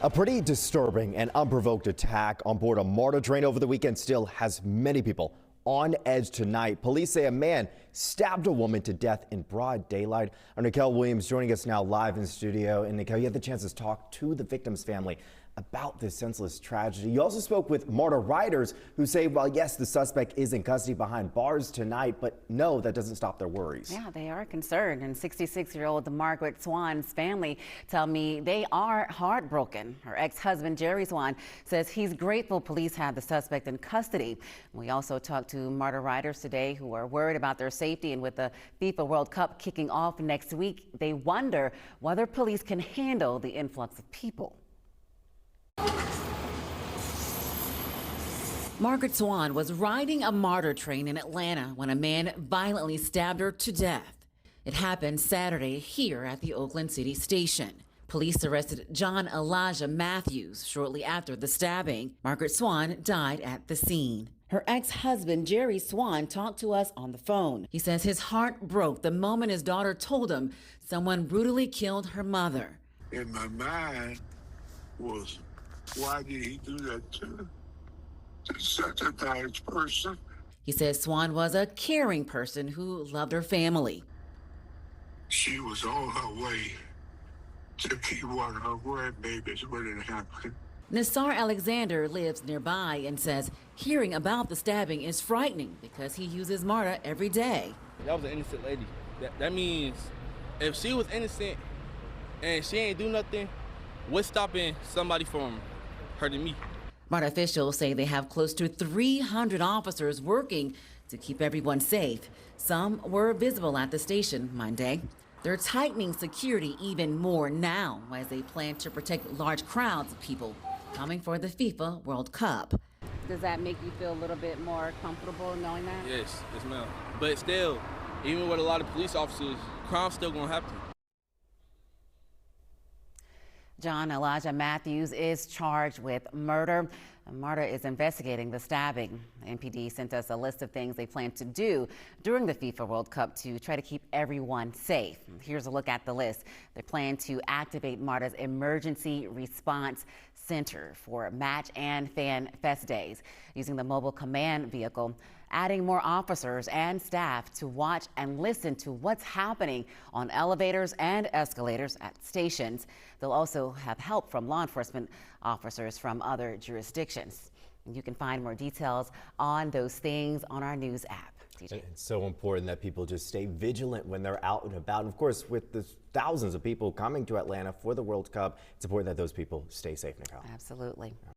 A pretty disturbing and unprovoked attack on board a MARTA train over the weekend still has many people on edge tonight. Police say a man stabbed a woman to death in broad daylight. Our Nicole Williams joining us now live in the studio. And Nicole, you had the chance to talk to the victim's family about this senseless tragedy. You also spoke with MARTA riders who say, well, yes, the suspect is in custody behind bars tonight, but no, that doesn't stop their worries. Yeah, they are concerned. And 66-year-old Margaret Swan's family tell me they are heartbroken. Her ex-husband, Jerry Swan, says he's grateful police have the suspect in custody. We also talked to MARTA riders today who are worried about their safety. And with the FIFA World Cup kicking off next week, they wonder whether police can handle the influx of people. Margaret Swan was riding a MARTA train in Atlanta when a man violently stabbed her to death. It happened Saturday here at the Oakland City Station. Police arrested John Elijah Matthews shortly after the stabbing. Margaret Swan died at the scene. Her ex-husband, Jerry Swan, talked to us on the phone. He says his heart broke the moment his daughter told him someone brutally killed her mother. In my mind was, why did he do that to such a nice person? He says Swan was a caring person who loved her family. She was on her way to keep one of her grandbabies when it happened. Nassar Alexander lives nearby and says hearing about the stabbing is frightening because he uses MARTA every day. That was an innocent lady. That means if she was innocent and she ain't do nothing, what's stopping somebody from hurting me? MARTA officials say they have close to 300 officers working to keep everyone safe. Some were visible at the station Monday. They're tightening security even more now as they plan to protect large crowds of people coming for the FIFA World Cup. Does that make you feel a little bit more comfortable knowing that? Yes, ma'am. But still, even with a lot of police officers, crime's still gonna happen. John Elijah Matthews is charged with murder. MARTA is investigating the stabbing. The NPD sent us a list of things they plan to do during the FIFA World Cup to try to keep everyone safe. Here's a look at the list. They plan to activate MARTA's Emergency Response Center for match and fan fest days using the mobile command vehicle, adding more officers and staff to watch and listen to what's happening on elevators and escalators at stations. They'll also have help from law enforcement officers from other jurisdictions. You can find more details on those things on our news app. TJ. It's so important that people just stay vigilant when they're out and about. And of course, with the thousands of people coming to Atlanta for the World Cup, it's important that those people stay safe, Nicole. Absolutely.